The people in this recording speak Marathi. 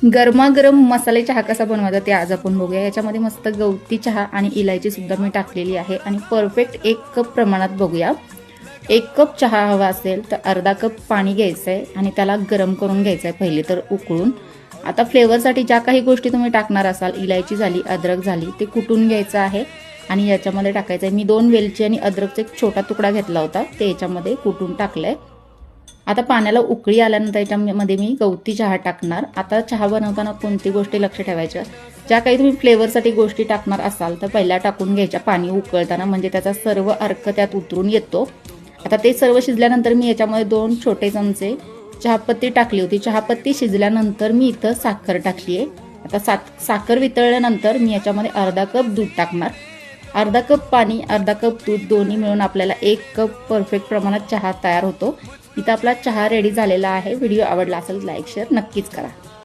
गरमागरम मसाले चहा कसा बनवायचा ते आज आपण बघूया। याच्यामध्ये मस्त गवती चहा आणि इलायची सुद्धा मी टाकलेली आहे आणि परफेक्ट 1 कप प्रमाणात बघूया। 1 कप चहा हवा असेल तर अर्धा कप पाणी घ्यायचं आहे आणि त्याला गरम करून घ्यायचं आहे पहिले तर उकळून। आता फ्लेवरसाठी ज्या काही गोष्टी तुम्ही टाकणार असाल, इलायची झाली, अद्रक झाली, ते कुटून घ्यायचं आहे आणि याच्यामध्ये टाकायचं आहे। मी 2 वेलची आणि अद्रकचा एक छोटा तुकडा घेतला होता, ते याच्यामध्ये कुटून टाकलंय। आता पाण्याला उकळी आल्यानंतर याच्यामध्ये मी गवती चहा टाकणार। आता चहा बनवताना कोणती गोष्टी लक्ष ठेवायच्या, ज्या काही तुम्ही फ्लेवरसाठी गोष्टी टाकणार असाल तर पहिल्या टाकून घ्यायच्या पाणी उकळताना, म्हणजे त्याचा सर्व अर्क त्यात उतरून येतो। आता ते सर्व शिजल्यानंतर मी याच्यामध्ये 2 छोटे चमचे चहापत्ती टाकली होती। चहापत्ती शिजल्यानंतर मी इथं साखर टाकली आहे। आता साखर वितळल्यानंतर मी याच्यामध्ये अर्धा कप दूध टाकणार। अर्धा कप पाणी, अर्धा कप दूध दोन्ही मिळून आपल्याला 1 कप परफेक्ट प्रमाणात चहा तयार होतो। इथं आपला चहा रेडी झालेला आहे। व्हिडिओ आवडला असेल लाईक शेअर नक्कीच करा।